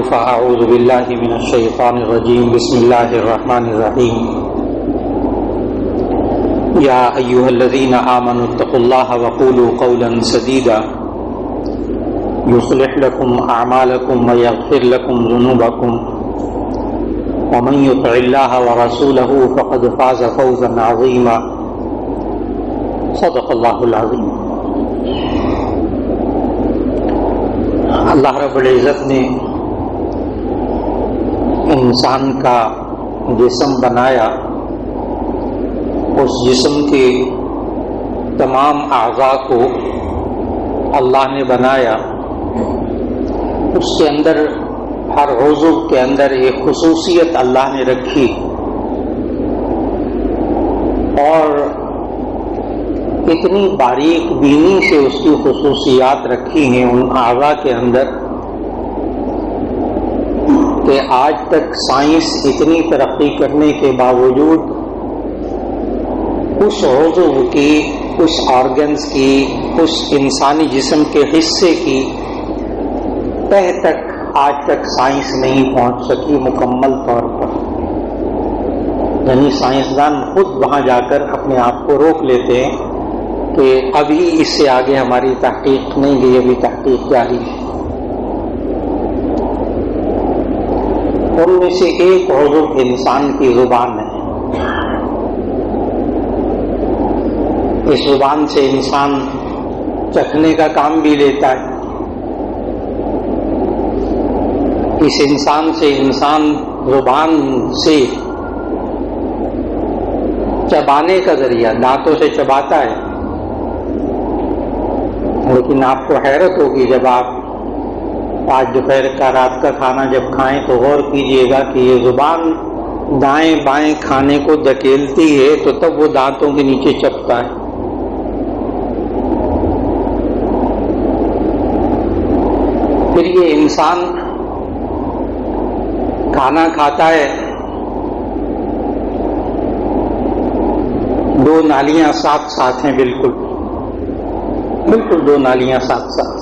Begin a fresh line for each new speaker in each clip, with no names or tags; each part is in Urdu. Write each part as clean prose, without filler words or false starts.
فأعوذ بالله من الشيطان الرجيم بسم الله الرحمن الرحيم يا أيها الذين آمنوا اتقوا الله وقولوا قولا سديدا يصلح لكم أعمالكم ويغفر لكم ذنوبكم ومن يطع الله ورسوله فقد فاز فوزا عظيما صدق الله العظيم۔ اللہ رب العزت نے انسان کا جسم بنایا، اس جسم کے تمام اعضاء کو اللہ نے بنایا، اس کے اندر ہر عضو کے اندر ایک خصوصیت اللہ نے رکھی اور اتنی باریک بینی سے اس کی خصوصیات رکھی ہیں ان اعضاء کے اندر کہ آج تک سائنس اتنی ترقی کرنے کے باوجود اس عضو کی، اس آرگنز کی، اس انسانی جسم کے حصے کی تہ تک آج تک سائنس نہیں پہنچ سکی مکمل طور پر۔ یعنی سائنسدان خود وہاں جا کر اپنے آپ کو روک لیتے ہیں کہ ابھی اس سے آگے ہماری تحقیق نہیں گئی، ابھی تحقیق جاری ہے۔ ان میں سے ایک عضو انسان کی زبان ہے۔ اس زبان سے انسان چکھنے کا کام بھی لیتا ہے، اس انسان سے انسان زبان سے چبانے کا ذریعہ دانتوں سے چباتا ہے، لیکن آپ کو حیرت ہوگی جب آپ آج دوپہر کا رات کا کھانا جب کھائیں تو غور کیجئے گا کہ یہ زبان دائیں بائیں کھانے کو دھکیلتی ہے تو تب وہ دانتوں کے نیچے چبتا ہے۔ پھر یہ انسان کھانا کھاتا ہے، دو نالیاں ساتھ ساتھ ہیں، بالکل دو نالیاں ساتھ ساتھ۔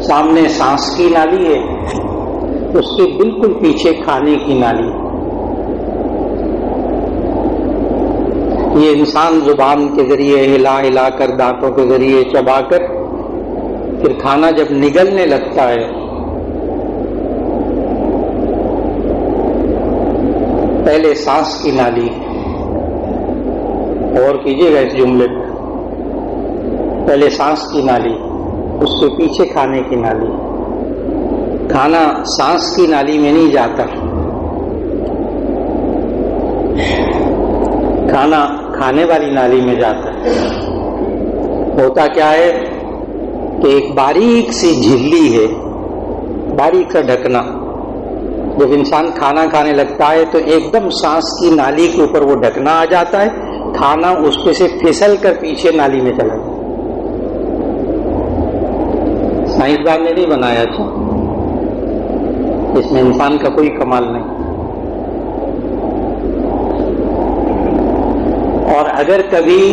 سامنے سانس کی نالی ہے، اس کے بالکل پیچھے کھانے کی نالی ہے۔ یہ انسان زبان کے ذریعے ہلا ہلا کر دانتوں کے ذریعے چبا کر پھر کھانا جب نگلنے لگتا ہے پہلے سانس کی نالی، اور کیجیے گا اس جملے پہ، پہلے سانس کی نالی، اس کے پیچھے کھانے کی نالی۔ کھانا سانس کی نالی میں نہیں جاتا، کھانا کھانے والی نالی میں جاتا ہے۔ ہوتا کیا ہے کہ ایک باریک سی جھلی ہے، باریک سا ڈھکنا، جب انسان کھانا کھانے لگتا ہے تو ایک دم سانس کی نالی کے اوپر وہ ڈھکنا آ جاتا ہے، کھانا اس پہ سے پھسل کر پیچھے نالی میں چلا جاتا ہے۔ سائنسدان نے نہیں بنایا، اچھا اس میں انسان کا کوئی کمال نہیں۔ اور اگر کبھی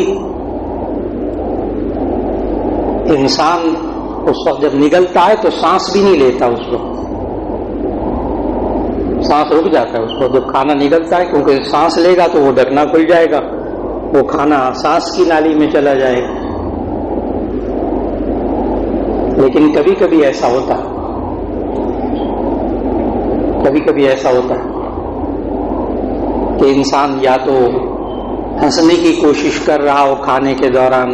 انسان اس وقت جب نگلتا ہے تو سانس بھی نہیں لیتا، اس وقت سانس رک جاتا ہے اس وقت جب کھانا نگلتا ہے، کیونکہ سانس لے گا تو وہ ڈھکنا کھل جائے گا، وہ کھانا سانس کی نالی میں چلا جائے گا۔ لیکن کبھی کبھی ایسا ہوتا ہے، کہ انسان یا تو ہنسنے کی کوشش کر رہا ہو کھانے کے دوران،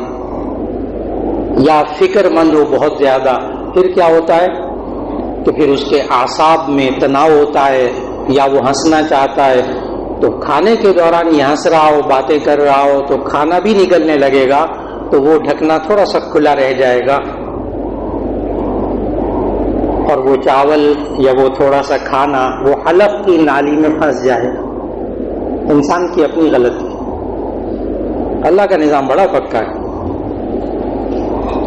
یا فکر مند ہو بہت زیادہ، پھر کیا ہوتا ہے کہ پھر اس کے اعصاب میں تناؤ ہوتا ہے، یا وہ ہنسنا چاہتا ہے تو کھانے کے دوران یہ ہنس رہا ہو، باتیں کر رہا ہو تو کھانا بھی نکلنے لگے گا تو وہ ڈھکنا تھوڑا سا کھلا رہ جائے گا، اور وہ چاول یا وہ تھوڑا سا کھانا وہ حلق کی نالی میں پھنس جائے۔ انسان کی اپنی غلطی، اللہ کا نظام بڑا پکا ہے،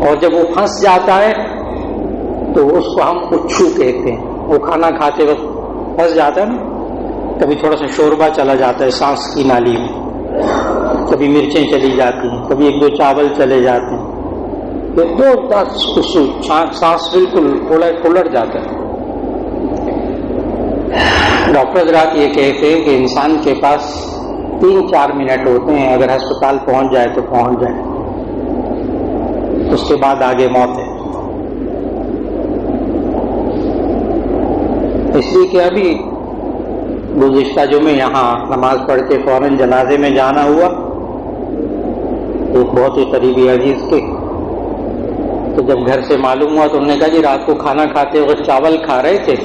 اور جب وہ پھنس جاتا ہے تو اس کو ہم اچھو کہتے ہیں۔ وہ کھانا کھاتے وقت پھنس جاتا ہے نا، کبھی تھوڑا سا شوربہ چلا جاتا ہے سانس کی نالی میں، کبھی مرچیں چلی جاتی ہیں، کبھی ایک دو چاول چلے جاتے ہیں، پھر دو سانس بالکل الٹ جاتا ہے، ڈاکٹر حضرات یہ کہتے ہیں کہ انسان کے پاس 3-4 منٹ ہوتے ہیں، اگر ہسپتال پہنچ جائے تو پہنچ جائے، اس کے بعد آگے موت ہے۔ اس لیے کہ ابھی گزشتہ جمعے یہاں نماز پڑھ کے فوراً جنازے میں جانا ہوا ایک بہت ہی قریبی عزیز کے، تو جب گھر سے معلوم ہوا تو انہوں نے کہا جی رات کو کھانا کھاتے وقت چاول کھا رہے تھے،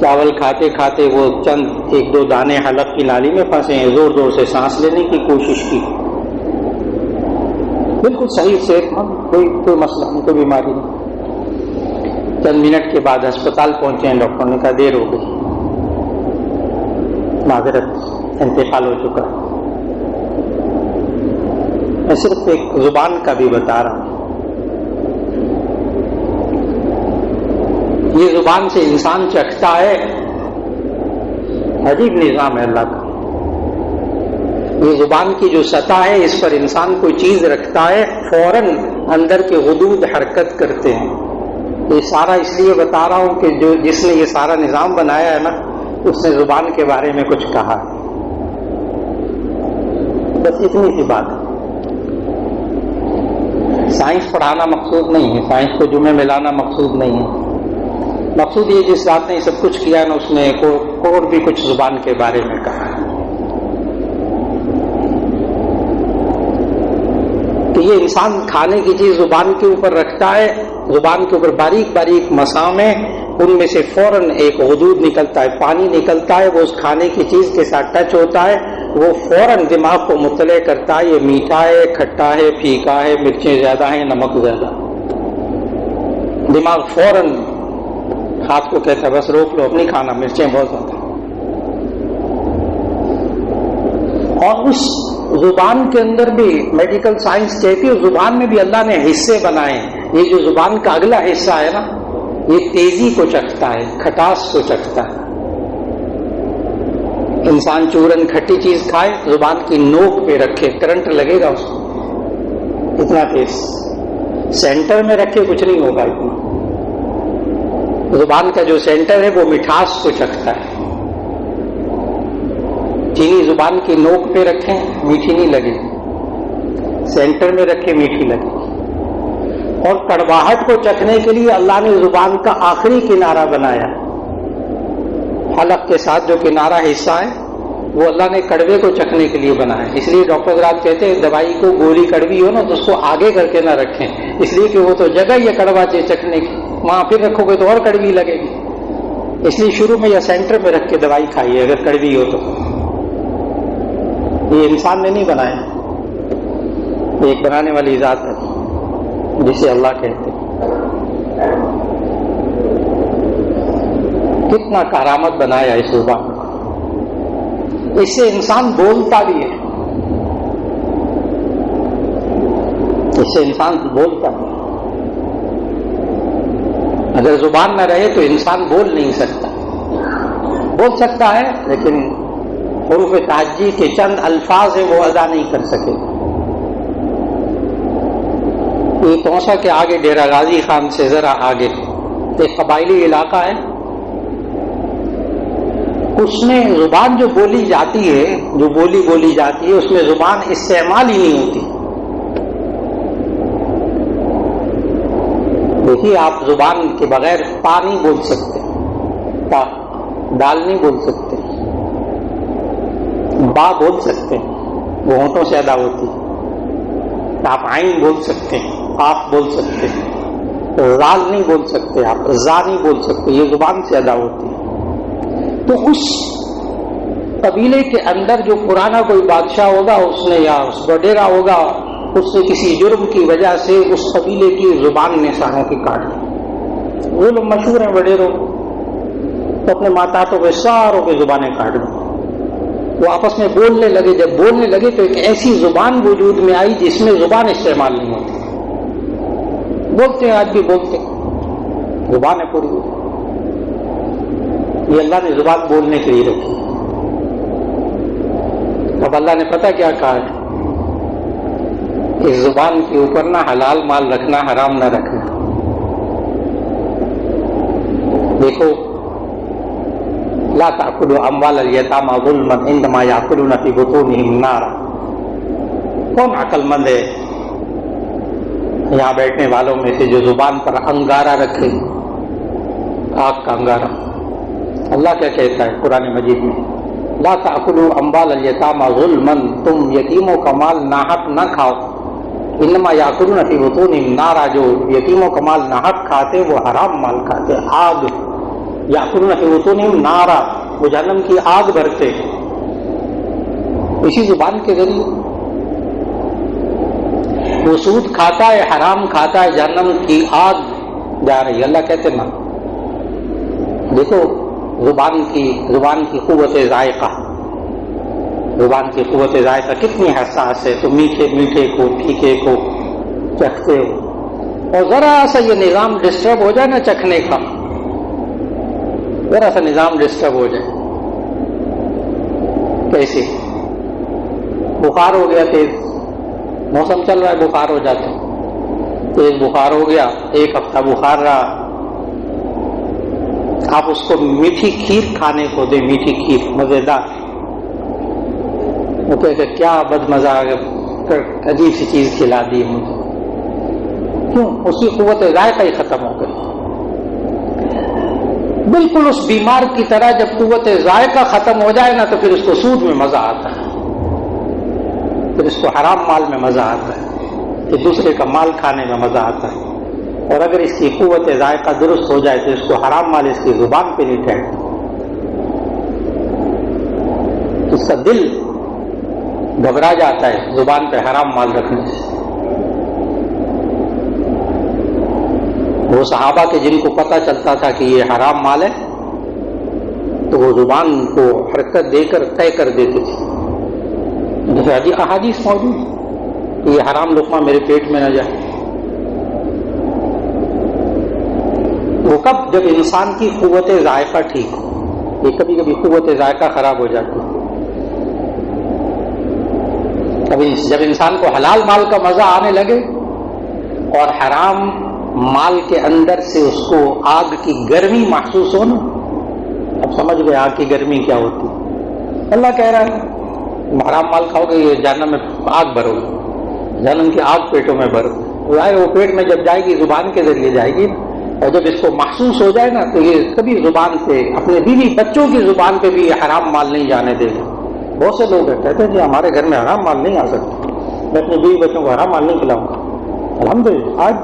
چاول کھاتے کھاتے وہ چند 1-2 دانے حلق کی نالی میں پھنسے ہیں، زور زور سے سانس لینے کی کوشش کی، بالکل صحیح صحت مند، کوئی مسئلہ نہیں، کوئی بیماری نہیں۔ چند منٹ کے بعد ہسپتال پہنچے ہیں، ڈاکٹر نے کہا دیر ہو گئی، معذرت انتقال ہو چکا۔ میں صرف ایک زبان کا بھی بتا رہا ہوں، یہ زبان سے انسان چکھتا ہے، عجیب نظام ہے اللہ کا۔ یہ زبان کی جو سطح ہے اس پر انسان کوئی چیز رکھتا ہے، فوراً اندر کے غدود حرکت کرتے ہیں۔ یہ سارا اس لیے بتا رہا ہوں کہ جس نے یہ سارا نظام بنایا ہے نا، اس نے زبان کے بارے میں کچھ کہا، بس اتنی سی بات ہے۔ سائنس پڑھانا مقصود نہیں ہے، سائنس کو جمعے میں لانا مقصود نہیں ہے، مقصود یہ جس ذات نے سب کچھ کیا نا، اس نے اور بھی کچھ زبان کے بارے میں کہا کہ یہ انسان کھانے کی چیز زبان کے اوپر رکھتا ہے، زبان کے اوپر باریک باریک مسام ہے، ان میں سے فوراً ایک غدود نکلتا ہے، پانی نکلتا ہے، وہ اس کھانے کی چیز کے ساتھ ٹچ ہوتا ہے، وہ فوراً دماغ کو مطلع کرتا ہے یہ میٹھا ہے، کھٹا ہے، پھیکا ہے، مرچیں زیادہ ہیں، نمک زیادہ۔ دماغ فوراً ہاتھ کو کہتا ہے بس روک لو، اپنی کھانا، مرچیں بہت زیادہ۔ اور اس زبان کے اندر بھی میڈیکل سائنس کہتی ہے زبان میں بھی اللہ نے حصے بنائے ہیں، یہ جو زبان کا اگلا حصہ ہے نا، یہ تیزی کو چکھتا ہے، کھٹاس کو چکھتا ہے۔ انسان چورن کھٹی چیز کھائے، زبان کی نوک پہ رکھے، کرنٹ لگے گا اس کو، اتنا تیز۔ سینٹر میں رکھے کچھ نہیں ہوگا اتنا۔ زبان کا جو سینٹر ہے وہ مٹھاس کو چکھتا ہے۔ چینی زبان کی نوک پہ رکھیں میٹھی نہیں لگے، سینٹر میں رکھے میٹھی لگے۔ اور کڑواہٹ کو چکھنے کے لیے اللہ نے زبان کا آخری کنارہ بنایا، حلق کے ساتھ جو کنارہ حصہ ہے وہ اللہ نے کڑوے کو چکھنے کے لیے بنایا۔ اس لیے ڈاکٹر حضرات کہتے ہیں دوائی کو گولی کڑوی ہو نا تو اس کو آگے کر کے نہ رکھیں، اس لیے کہ وہ تو جگہ ہی ہے کڑوا چکھنے کی، وہاں پھر رکھو گے تو اور کڑوی لگے گی، اس لیے شروع میں یا سینٹر میں رکھ کے دوائی کھائیے اگر کڑوی ہو تو۔ یہ انسان نے نہیں بنایا، یہ ایک بنانے والی ذات ہے جسے اللہ کہتے ہیں۔ کتنا کرامت بنایا اس زبان کو، اس سے انسان بولتا بھی ہے، اس سے انسان بولتا بھی ہے۔ اگر زبان نہ رہے تو انسان بول نہیں سکتا، بول سکتا ہے لیکن حروف تہجی کے چند الفاظ ہیں وہ ادا نہیں کر سکے۔ یہ توسا کے آگے ڈیرہ غازی خان سے ذرا آگے ایک قبائلی علاقہ ہے، اس میں زبان جو بولی جاتی ہے، جو بولی جاتی ہے، اس میں زبان استعمال ہی نہیں ہوتی۔ دیکھیے آپ زبان کے بغیر پا نہیں بول سکتے، پا دال نہیں بول سکتے، با بول سکتے ہیں، وہ ہونٹوں سے ادا ہوتی ہے، آپ عین بول سکتے ہیں، آپ بول سکتے ہیں، زال نہیں بول سکتے، آپ زا نہیں بول سکتے، یہ زبان سے ادا ہوتی ہے۔ تو اس قبیلے کے اندر جو پرانا کوئی بادشاہ ہوگا، اس نے یا اس وڈیرا ہوگا، اس نے کسی جرم کی وجہ سے اس قبیلے کی زبان نے ساروں کی کاٹ دی۔ وہ لوگ مشہور ہیں وڈیروں، تو اپنے ماتاتوں کے ساروں کی زبانیں کاٹ دی۔ وہ آپس میں بولنے لگے، جب بولنے لگے تو ایک ایسی زبان وجود میں آئی جس میں زبان استعمال نہیں ہوتی۔ بولتے ہیں آج بھی بولتے، زبان ہے پوری، یہ اللہ نے زبان بولنے کے لیے رکھی۔ اب اللہ نے پتہ کیا کہا ہے، اس زبان کے اوپر نہ حلال مال رکھنا، حرام نہ رکھنا۔ دیکھو لا تأکلوا اموال الیتامی ظلما انما یأکلون فی بطونہم نارا. کون عقل مند ہے یہاں بیٹھنے والوں میں سے جو زبان پر انگارہ رکھے، آگ کا انگارہ؟ اللہ کیا کہتا ہے قرآن مجید میں؟ لا تأکلوا اموال الیتامی ظلما، تم یتیموں کا مال ناحق نہ کھاؤ. انما یأکلون فی بطونہم نارا، جو یتیموں کا مال ناحق کھاتے وہ حرام مال کھاتے، آگ. یأکلون فی بطونہم نارا، وہ جہنم کی آگ بھرتے اسی زبان کے ذریعے. وہ سود کھاتا ہے، حرام کھاتا ہے، جہنم کی آگ جا رہی ہے. اللہ کہتے نا دیکھو زبان کی قوت ذائقہ، زبان کی قوت ذائقہ کتنی حساس ہے. تو میٹھے میٹھے کو پھیکے کو چکھتے ہو، اور ذرا سا یہ نظام ڈسٹرب ہو جائے نا چکھنے کا، ذرا سا نظام ڈسٹرب ہو جائے. کیسے؟ بخار ہو گیا تیز، موسم چل رہا ہے بخار ہو جاتا ہے، تیز بخار ہو گیا، ایک ہفتہ بخار رہا. آپ اس کو میٹھی کھیر کھانے کو دیں، میٹھی کھیر مزیدار، وہ کہتے کیا بد مزہ عجیب سی چیز کھلا دی مجھے. کیوں؟ اس کی قوت ذائقہ ہی ختم ہو گئی. بالکل اس بیمار کی طرح جب قوت ذائقہ ختم ہو جائے نا تو پھر اس کو سود میں مزہ آتا ہے، پھر اس کو حرام مال میں مزہ آتا ہے، پھر دوسرے کا مال کھانے میں مزہ آتا ہے. اور اگر اس کی قوت ذائقہ درست ہو جائے تو اس کو حرام مال اس کی زبان پہ نہیں ٹھہرتا. اس کا دل گھبرا جاتا ہے زبان پہ حرام مال رکھنے سے. وہ صحابہ کے جن کو پتہ چلتا تھا کہ یہ حرام مال ہے تو وہ زبان کو حرکت دے کر طے کر دیتے تھے. جیسے احادیث موجود کہ یہ حرام لقمہ میرے پیٹ میں نہ جائے. وہ کب؟ جب انسان کی قوت ذائقہ ٹھیک ہو. یہ کبھی کبھی قوت ذائقہ خراب ہو جاتی ہے. کبھی جب انسان کو حلال مال کا مزہ آنے لگے اور حرام مال کے اندر سے اس کو آگ کی گرمی محسوس ہو نا، اب سمجھ گئے آگ کی گرمی کیا ہوتی. اللہ کہہ رہا ہے حرام مال کھاؤ گے یہ جہنم میں آگ بھرو گے، جہنم کی آگ پیٹوں میں بھرو. وہ پیٹ میں جب جائے گی زبان کے ذریعے جائے گی، اور جب اس کو محسوس ہو جائے نا تو یہ کبھی زبان سے اپنے بیوی بچوں کی زبان پہ بھی یہ حرام مال نہیں جانے دے گا. بہت سے لوگ کہتے ہیں جی ہمارے گھر میں حرام مال نہیں آ سکتا، میں اپنے بیوی بچوں کو حرام مال نہیں کھلاؤں گا. الحمدللہ آج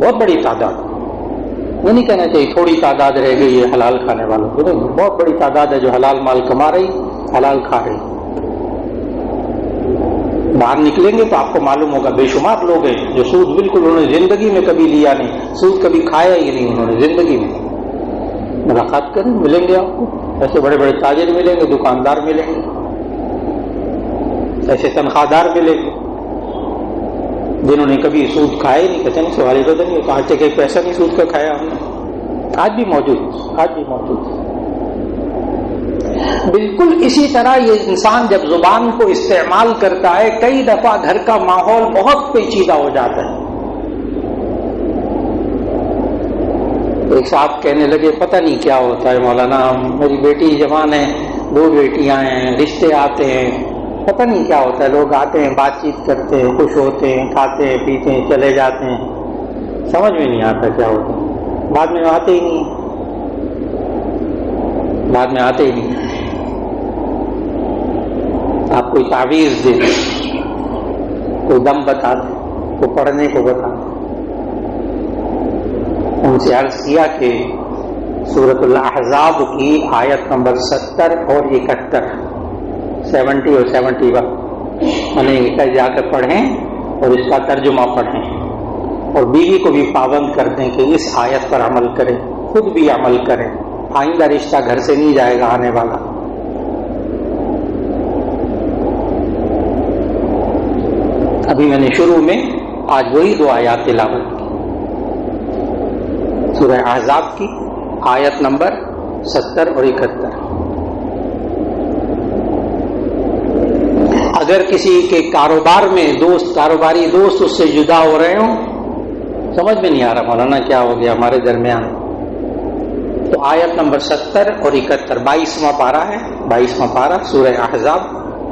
بہت بڑی تعداد، یہ نہیں کہنا چاہیے تھوڑی تعداد رہ گئی ہے حلال کھانے والوں کی، نہیں، بہت بڑی تعداد ہے جو حلال مال کما رہی، حلال کھا رہی. باہر نکلیں گے تو آپ کو معلوم ہوگا بے شمار لوگ ہیں جو سود بالکل انہوں نے زندگی میں کبھی لیا نہیں، سود کبھی کھایا ہی نہیں انہوں نے زندگی میں. ملاقات کریں، ملیں گے آپ کو، ایسے بڑے بڑے تاجر ملیں گے، دکاندار ملیں گے، ایسے تنخواہ دار ملیں گے جنہوں نے کبھی سود کھایا نہیں. کہتے ہیں سوال تو نہیں آج تک ایک پیسہ نہیں سود کا کھایا ہم نے. آج بھی موجود. بالکل اسی طرح یہ انسان جب زبان کو استعمال کرتا ہے کئی دفعہ گھر کا ماحول بہت پیچیدہ ہو جاتا ہے. ایک صاحب کہنے لگے پتہ نہیں کیا ہوتا ہے مولانا، میری بیٹی جوان ہے، 2 بیٹیاں ہیں، رشتے آتے ہیں، پتہ نہیں کیا ہوتا ہے. لوگ آتے ہیں، بات چیت کرتے ہیں، خوش ہوتے ہیں، کھاتے ہیں، پیتے ہیں، چلے جاتے ہیں، سمجھ میں نہیں آتا کیا ہوتا ہے. بعد میں آتے ہی نہیں. آپ کوئی تعویذ دے، کوئی دم بتا دے، کوئی پڑھنے کو بتا دے. ان سے عرض کیا کہ سورۃ الاحزاب کی آیت نمبر 70 اور 71، 70 اور 71 انہیں جا کر پڑھیں اور اس کا ترجمہ پڑھیں، اور بیوی کو بھی پابند کر دیں کہ اس آیت پر عمل کریں، خود بھی عمل کریں. آئندہ رشتہ گھر سے نہیں جائے گا آنے والا. ابھی میں نے شروع میں آج وہی 2 آیات تلاوت کی، سورہ احزاب کی آیت نمبر 70 اور 71. اگر کسی کے کاروبار میں کاروباری دوست اس سے جدا ہو رہے ہوں، سمجھ میں نہیں آ رہا مولانا کیا ہو گیا ہمارے درمیان، تو آیت نمبر 70 اور 71، 22واں پارہ ہے، 22واں پارہ سورہ احزاب،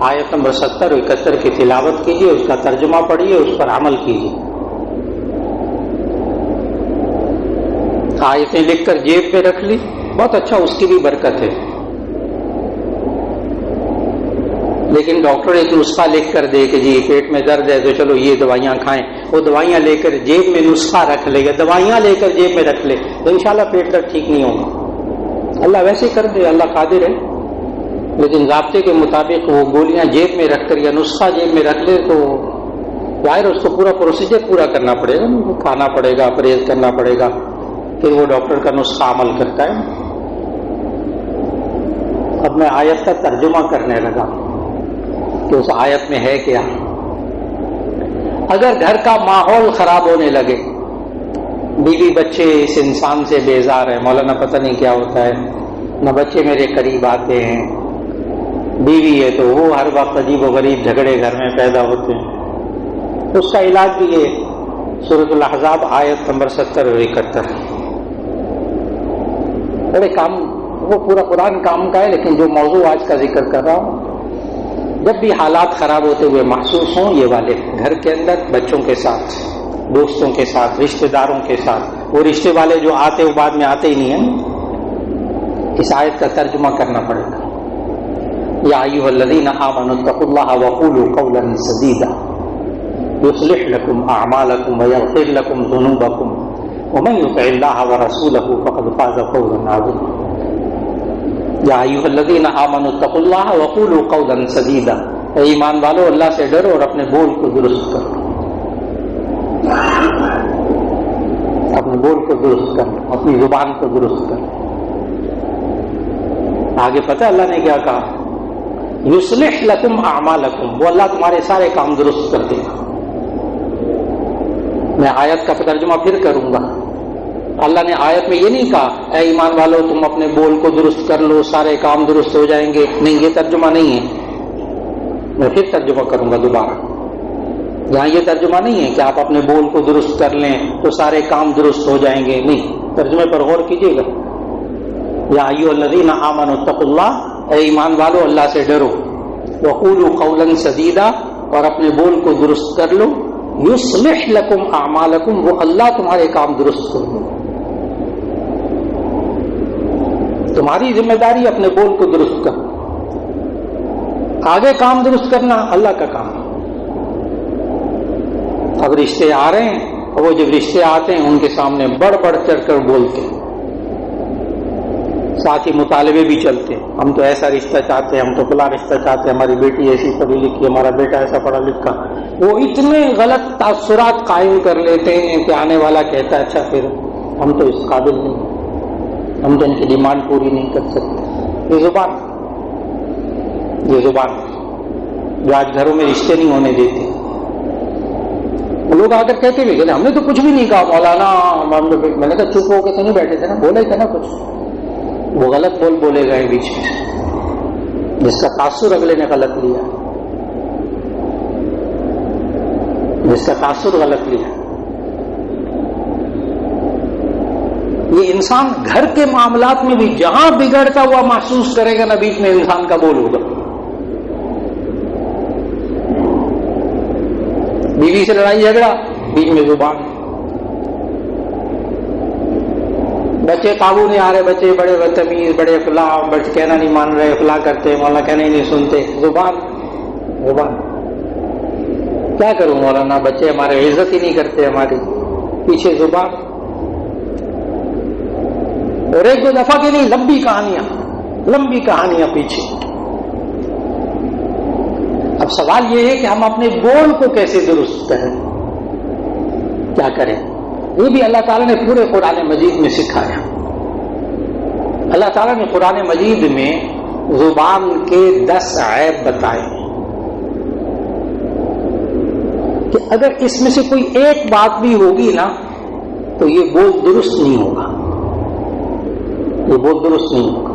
آیت نمبر 70 اور 71 کی تلاوت کیجیے، اس کا ترجمہ پڑھیے، اس پر عمل کیجیے۔ آیتیں لکھ کر جیب پہ رکھ لی، بہت اچھا، اس کی بھی برکت ہے۔ لیکن ڈاکٹر ایک نسخہ لکھ کر دے کہ جی پیٹ میں درد ہے تو چلو یہ دوائیاں کھائیں، وہ دوائیاں لے کر جیب میں نسخہ رکھ لے یا دوائیاں لے کر جیب میں رکھ لے تو انشاءاللہ پیٹ درد ٹھیک نہیں ہوگا۔ اللہ ویسے کر دے، اللہ قادر ہے، لیکن ضابطے کے مطابق وہ گولیاں جیب میں رکھ کر یا نسخہ جیب میں رکھ لے تو ظاہر اس کو پورا پروسیجر پورا کرنا پڑے گا، کھانا پڑے گا، پرہیز کرنا پڑے گا، پھر وہ ڈاکٹر کا نسخہ عمل کرتا ہے۔ اب میں آیت کا ترجمہ کرنے لگا کہ اس آیت میں ہے کیا۔ اگر گھر کا ماحول خراب ہونے لگے، بیوی بچے اس انسان سے بیزار ہیں، مولانا پتہ نہیں کیا ہوتا ہے، نہ بچے میرے قریب آتے ہیں، بیوی ہے تو وہ ہر وقت عجیب و غریب جھگڑے گھر میں پیدا ہوتے ہیں، اس کا علاج بھی ہے سورۃ الاحزاب آیت نمبر 70 اور 71۔ بڑے کام، وہ پورا قرآن کام کا ہے، لیکن جو موضوع آج کا ذکر کر رہا ہوں، جب بھی حالات خراب ہوتے ہوئے محسوس ہوں، یہ والے گھر کے اندر بچوں کے ساتھ، دوستوں کے ساتھ، رشتہ داروں کے ساتھ، وہ رشتے والے جو آتے وہ بعد میں آتے ہی نہیں ہیں، اس آیت کا ترجمہ کرنا پڑے گا۔ یا ایھا الذین آمنوا اتقوا اللہ وقولوا قولا سدیدا یصلح لکم اعمالکم ویغفر لکم ذنوبکم ومن یطع اللہ ورسولہ فقد فاز فوزا عظیما۔ یا ایھا الذین آمنوا اتقوا اللہ وقولوا قولا سدیدا، اے ایمان والو اللہ سے ڈرو اور اپنے بول کو درست کرو، اپنے بول کو درست کرو، اپنی زبان کو درست کرو۔ آگے پتہ اللہ نے کیا کہا، یصلح لکم اعمالکم، وہ اللہ تمہارے سارے کام درست کر دے گا۔ میں آیت کا ترجمہ پھر کروں گا۔ اللہ نے آیت میں یہ نہیں کہا اے ایمان والو تم اپنے بول کو درست کر لو سارے کام درست ہو جائیں گے، نہیں، یہ ترجمہ نہیں ہے، میں پھر ترجمہ کروں گا دوبارہ۔ یہاں یہ ترجمہ نہیں ہے کہ آپ اپنے بول کو درست کر لیں تو سارے کام درست ہو جائیں گے، نہیں، ترجمے پر غور کیجیے گا۔ یا ایھا الذین آمنوا اتقوا اللہ، اے ایمان والو اللہ سے ڈرو، وقولوا قولا سدیدا، اور اپنے بول کو درست کر لو، یصلح لکم اعمالکم، وہ اللہ تمہارے کام درست کر دے۔ تمہاری ذمہ داری اپنے بول کو درست کرنا، آگے کام درست کرنا اللہ کا کام۔ اب رشتے آ رہے ہیں، اور وہ جب رشتے آتے ہیں ان کے سامنے بڑھ بڑھ چڑھ کر بولتے ہیں، ساتھ ہی مطالبے بھی چلتے ہیں، ہم تو ایسا رشتہ چاہتے ہیں، ہم تو فلاں رشتہ چاہتے ہیں، ہماری بیٹی ایسی پڑھی لکھی، ہمارا بیٹا ایسا پڑھا لکھا۔ وہ اتنے غلط تاثرات قائم کر لیتے ہیں کہ آنے والا کہتا ہے اچھا پھر ہم تو اس قابل نہیں، ہم تو ان کی ڈیمانڈ پوری نہیں کر سکتے۔ یہ زبان جو آج گھروں میں رشتے نہیں ہونے دیتے، لوگ آ کر کہتے بھی کہ ہم نے تو کچھ بھی نہیں کہا مولانا، میں نے کہا چپ ہو کے تو نہیں بیٹھے تھے نا، بولے تھے نا کچھ، وہ غلط بولے گئے بیچ میں، جس کا تاثر اگلے نے غلط لیا، جس کا تاثر غلط لیا۔ یہ انسان گھر کے معاملات میں بھی جہاں بگڑتا ہوا محسوس کرے گا نا، بیچ میں انسان کا بول ہوگا۔ بیوی سے لڑائی جھگڑا، بیچ میں زبان، بچے قابو نہیں آ رہے، بچے بڑے بدتمیز، بڑے فلاں، بچے کہنا نہیں مان رہے، فلاں کرتے، مولانا کہنا ہی نہیں سنتے، زبان۔ کیا کروں مولانا، بچے ہمارے عزت ہی نہیں کرتے ہماری، پیچھے زبان۔ اور ایک دو دفعہ کی نہیں، لمبی کہانیاں پیچھے۔ اب سوال یہ ہے کہ ہم اپنے بول کو کیسے درست کریں، کیا کریں؟ یہ بھی اللہ تعالیٰ نے پورے قرآن مجید میں سکھایا۔ اللہ تعالیٰ نے قرآن مجید میں زبان کے 10 عیب بتائے کہ اگر اس میں سے کوئی ایک بات بھی ہوگی نا تو یہ بول درست نہیں ہوگا، یہ بول درست نہیں ہوگا۔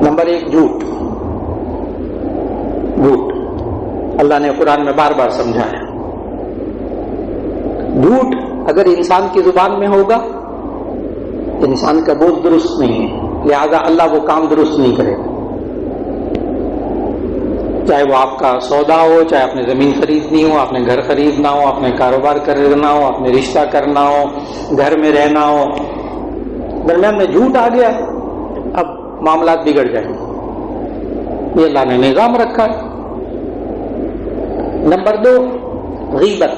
نمبر 1 جھوٹ۔ اللہ نے قرآن میں بار بار سمجھایا، جھوٹ اگر انسان کی زبان میں ہوگا انسان کا بوجھ درست نہیں ہے، لہذا اللہ وہ کام درست نہیں کرے گا، چاہے وہ آپ کا سودا ہو، چاہے آپ نے زمین خریدنی ہو، آپ نے گھر خریدنا ہو، آپ نے کاروبار کرنا ہو، آپ نے رشتہ کرنا ہو، گھر میں رہنا ہو، درمیان میں جھوٹ آ گیا، اب معاملات بگڑ جائیں گے۔ یہ اللہ نے نظام رکھا ہے۔ نمبر 2، غیبت،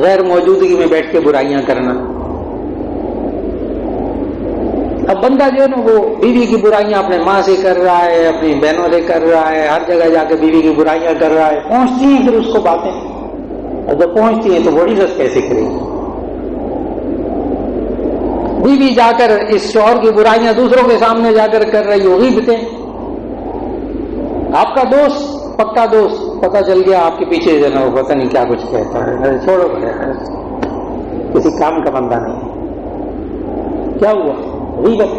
غیر موجودگی میں بیٹھ کے برائیاں کرنا۔ اب بندہ جو ہے نا وہ بیوی کی برائیاں اپنے ماں سے کر رہا ہے، اپنی بہنوں سے کر رہا ہے، ہر جگہ جا کے بیوی کی برائیاں کر رہا ہے، پہنچتی ہیں پھر اس کو باتیں، اور جب پہنچتی ہیں تو وہ عزت کیسے کرے گی؟ بیوی جا کر اس شوہر کی برائیاں دوسروں کے سامنے جا کر کر رہی ہوگی، بتیں آپ کا دوست، پکا دوست، پتہ چل گیا آپ کے پیچھے جو نا وہ پتہ نہیں کیا کچھ کہتا ہے، چھوڑو کسی کام کا بندہ نہیں، کیا ہوا؟ غیبت،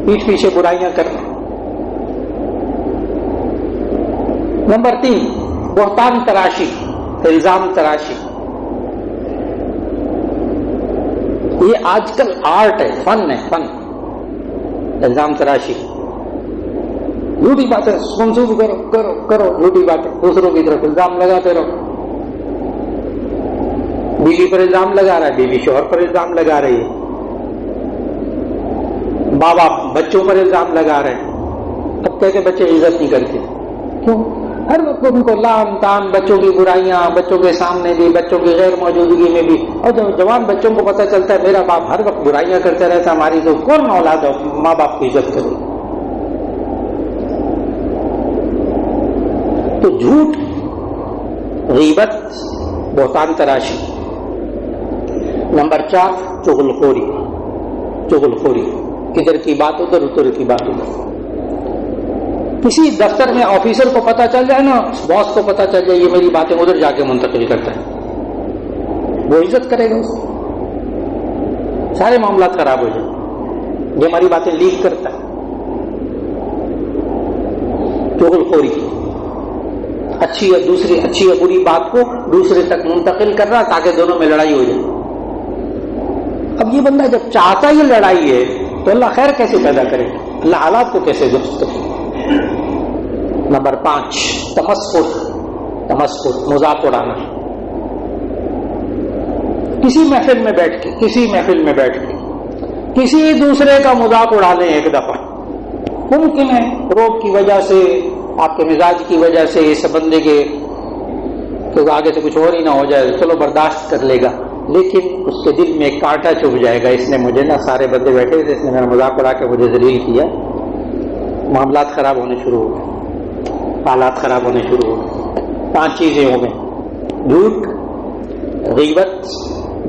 پیٹھ پیچھے برائیاں کرنا۔ نمبر 3، بہتان تراشی، الزام تراشی۔ یہ آج کل آرٹ ہے، فن ہے، فن، الزام تراشی، جھوٹی باتیں منسوب کرو جھوٹی باتیں، دوسروں کی طرف الزام لگاتے رہو۔ بیوی پر الزام لگا رہا ہے، بیوی شوہر پر الزام لگا رہی ہے، باپ بچوں پر الزام لگا رہے ہیں۔ اب کہتے بچے عزت نہیں کرتے، کیوں؟ ہر وقت ان کو لام تان، بچوں کی برائیاں، بچوں کے سامنے بھی، بچوں کی غیر موجودگی میں بھی، اور جب جوان بچوں کو پتہ چلتا ہے میرا باپ ہر وقت برائیاں کرتا رہتا ہماری، تو کون اولاد ماں باپ کی عزت کرے؟ تو جھوٹ، غیبت، بہتان تراشی۔ نمبر 4، چغلخوری، ادھر کی بات ادھر کی بات ادھر۔ کسی دفتر میں آفیسر کو پتہ چل جائے نا، باس کو پتہ چل جائے یہ میری باتیں ادھر جا کے منتقل کرتا ہے، وہ عزت کرے گا اس کی؟ سارے معاملات خراب ہو جائیں، یہ ہماری باتیں لیک کرتا ہے۔ چغلخوری، اچھی یا دوسری، اچھی یا بری بات کو دوسرے تک منتقل کر رہا تاکہ دونوں میں لڑائی ہو جائے۔ اب یہ بندہ جب چاہتا یہ لڑائی ہے تو اللہ خیر کیسے پیدا کرے، اللہ حالات کو کیسے درست کرے؟ نمبر 5، تمسخر، مذاق اڑانا۔ کسی محفل میں بیٹھ کے کسی دوسرے کا مذاق اڑا لیں ایک دفعہ، ممکن ہے روب کی وجہ سے، آپ کے مزاج کی وجہ سے، اس بندے کے کہ آگے سے کچھ اور ہی نہ ہو جائے، چلو برداشت کر لے گا، لیکن اس کے دل میں ایک کانٹا چبھ جائے گا، اس نے مجھے نا، سارے بندے بیٹھے تھے، اس نے میرا مذاق اڑا کے مجھے ذلیل کیا، معاملات خراب ہونے شروع ہو گئے، حالات خراب ہونے شروع ہو گئے۔ 5 چیزیں ہو گئیں، جھوٹ، غیبت،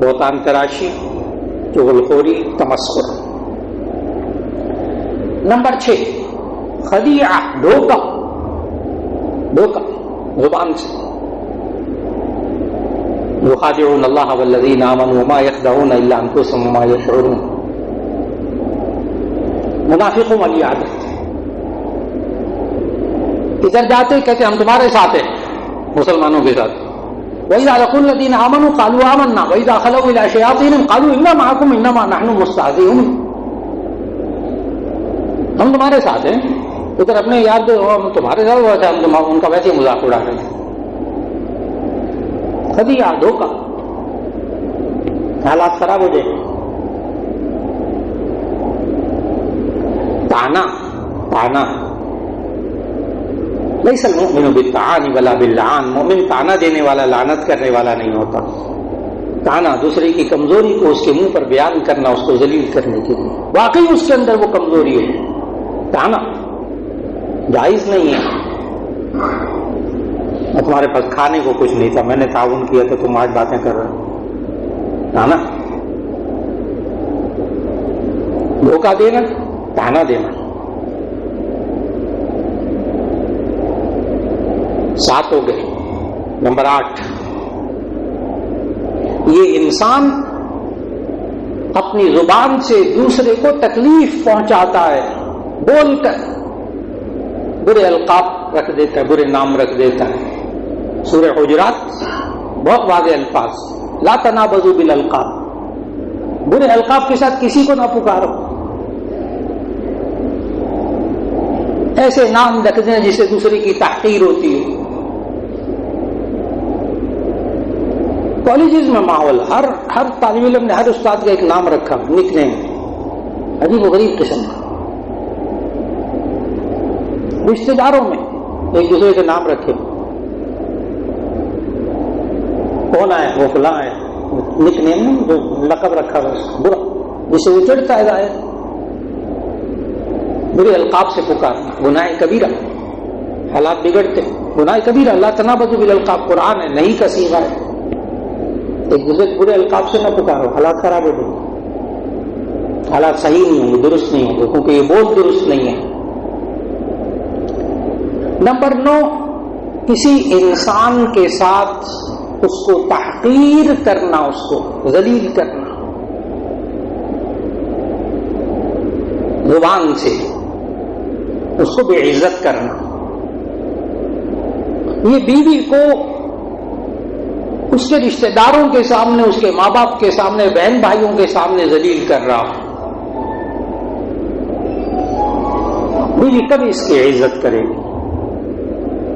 بہتان تراشی، چغلخوری، تمسخر۔ نمبر 6، خدیعہ، دھوکہ، زبان سے۔ یخادعون اللہ والذین آمنوا وما یخدعون الا انفسهم وما یشعرون۔ منافقوں والی عادت، ادھر جاتے کہتے ہم تمہارے ساتھ ہیں، مسلمانوں کے ساتھ۔ وَإِذَا لَقُوا الَّذِينَ آمَنُوا قَالُوا آمَنَّا وَإِذَا خَلَوْا إِلَىٰ شَيَاطِينِهِمْ قَالُوا إِنَّا مَعَكُمْ إِنَّمَا نَحْنُ مُسْتَهْزِئُونَ۔ ہم تمہارے ساتھ ہیں، ادھر اپنے یاد ہم تمہارے ساتھ ہوا تھا، ہم ان کا ویسے مذاق اڑا رہے ہیں۔ خدیعہ، دھوکہ، حالات خراب ہو جائے۔ طعنہ، لیس المؤمن بالطعان ولا باللعان، مومن طعنہ دینے والا، لعنت کرنے والا نہیں ہوتا۔ طعنہ، دوسرے کی کمزوری کو اس کے منہ پر بیان کرنا، اس کو ذلیل کرنے کے لیے، واقعی اس کے اندر وہ کمزوری ہے، طعنہ جائز نہیں ہے۔ تمہارے پاس کھانے کو کچھ نہیں تھا، میں نے تعاون کیا تو تم آج باتیں کر رہے ہو، طعنہ، دھوکہ دینا، طعنہ دینا۔ 7 ہو گئے۔ نمبر 8، یہ انسان اپنی زبان سے دوسرے کو تکلیف پہنچاتا ہے، بول کر برے القاب رکھ دیتا ہے، برے نام رکھ دیتا ہے۔ سورہ حجرات، بہت واضح الفاظ، لا تنابزوا بالالقاب، برے القاب کے ساتھ کسی کو نہ پکارو، ایسے نام رکھ دیں جس سے دوسرے کی تحقیر ہوتی ہے۔ کالجز میں ماحول، ہر طالب علم نے، ہر استاد کا ایک نام رکھا، نک نیم، عجیب و غریب قسم کا۔ رشتے داروں میں ایک دوسرے کے نام رکھے، کون آئے وہ فلاں ہے، نک نیم جو لقب رکھا ہوا برا، جس سے وہ چڑھتا ہے ظاہر، برے القاب سے پکارنا گناہ کبیرہ، حالات بگڑتے، گناہ کبیرہ۔ لا تنابزوا بالالقاب قرآن ہے، نہیں کا صیغہ ہے۔ ایک دوسرے برے القاب سے نہ پکارو، حالات خراب ہو گئے، حالات صحیح نہیں ہوں گے، درست نہیں ہوں گے، کیونکہ یہ بول درست نہیں ہے۔ نمبر 9، کسی انسان کے ساتھ اس کو تحقیر کرنا، اس کو ذلیل کرنا، زبان سے اس کو بے عزت کرنا۔ یہ بیوی کو اس کے رشتہ داروں کے سامنے، اس کے ماں باپ کے سامنے، بہن بھائیوں کے سامنے ذلیل کر رہا، بیوی کب اس کی عزت کرے گی؟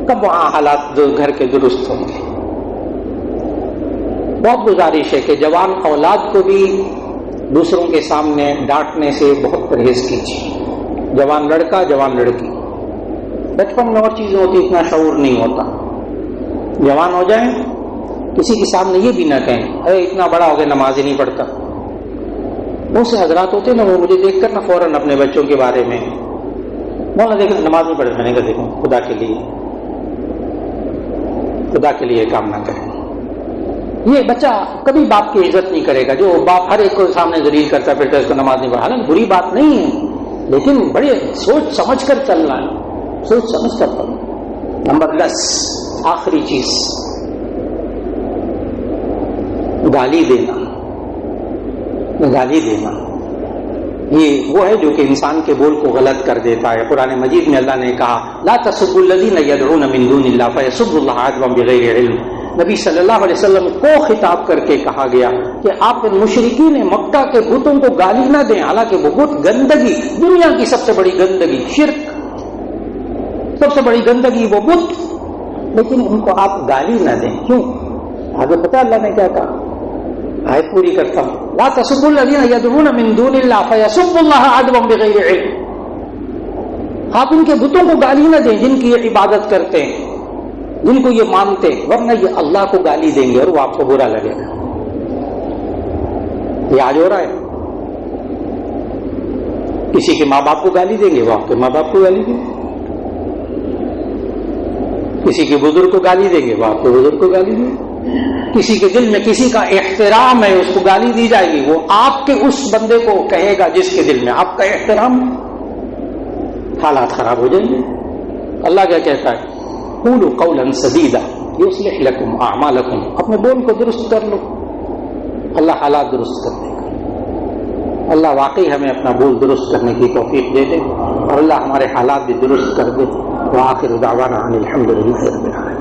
کب وہاں حالات گھر کے درست ہوں گے؟ بہت گزارش ہے کہ جوان اولاد کو بھی دوسروں کے سامنے ڈانٹنے سے بہت پرہیز کیجیے، جوان لڑکا جوان لڑکی۔ بچپن میں اور چیزیں ہوتی، اتنا شعور نہیں ہوتا، جوان ہو جائیں کسی کے سامنے یہ بھی نہ کہیں ارے اتنا بڑا ہو گیا نماز ہی نہیں پڑھتا۔ بہت سے حضرات ہوتے نا، وہ مجھے دیکھ کر نا فوراً اپنے بچوں کے بارے میں مولانا دیکھ نماز نہیں پڑھتا، میں نے کہا دیکھوں خدا کے لیے کام نہ کریں۔ یہ بچہ کبھی باپ کی عزت نہیں کرے گا، جو باپ ہر ایک کو سامنے ذلیل کرتا پھرتا ہے، اس کو نماز نہیں پڑھا۔ حالانکہ بری بات نہیں ہے، لیکن بڑے سوچ سمجھ کر چلنا ہے، سوچ سمجھ کر چلنا۔ نمبر 10، آخری چیز، گالی دینا۔ گالی دینا یہ وہ ہے جو کہ انسان کے بول کو غلط کر دیتا ہے۔ قرآن مجید میں اللہ نے کہا لا تسبوا الذین یدعون من دون اللہ فیسبوا اللہ عدوا بغیر علم۔ نبی صلی اللہ علیہ وسلم کو خطاب کر کے کہا گیا کہ آپ مشرکین مکہ کے بتوں کو گالی نہ دیں، حالانکہ وہ بت گندگی، دنیا کی سب سے بڑی گندگی، شرک، سب سے بڑی گندگی وہ بت، لیکن ان کو آپ گالی نہ دیں۔ کیوں؟ آگے پتہ اللہ نے کیا کہا، آیت پوری کرتا ہوں، لا تسبوا الذین یدعون من دون اللہ فیسبوا اللہ عدوا بغیر علم۔ آپ ان کے بتوں کو گالی نہ دیں جن کی یہ عبادت کرتے ہیں، جن کو یہ مانتے، ورنہ یہ اللہ کو گالی دیں گے اور وہ آپ کو برا لگے گا۔ یہ آج ہو رہا ہے، کسی کے ماں باپ کو گالی دیں گے، وہ آپ کے ماں باپ کو گالی دیں گے، کسی کے بزرگ کو گالی دیں گے، وہ آپ کے بزرگ کو گالی دیں گے، کسی کے دل میں کسی کا احترام ہے اس کو گالی دی جائے گی، وہ آپ کے اس بندے کو کہے گا جس کے دل میں آپ کا احترام ہے، حالات خراب ہو جائیں گے۔ اللہ کیا کہتا ہے، قولوا قولا سدیدا یصلح لکم اعمالکم، اپنے بول کو درست کر لو، اللہ حالات درست کر دے گا۔ اللہ واقعی ہمیں اپنا بول درست کرنے کی توفیق دے دے اور اللہ ہمارے حالات بھی درست کر دے۔ وآخر دعوانا ان الحمد للہ رب العالمین۔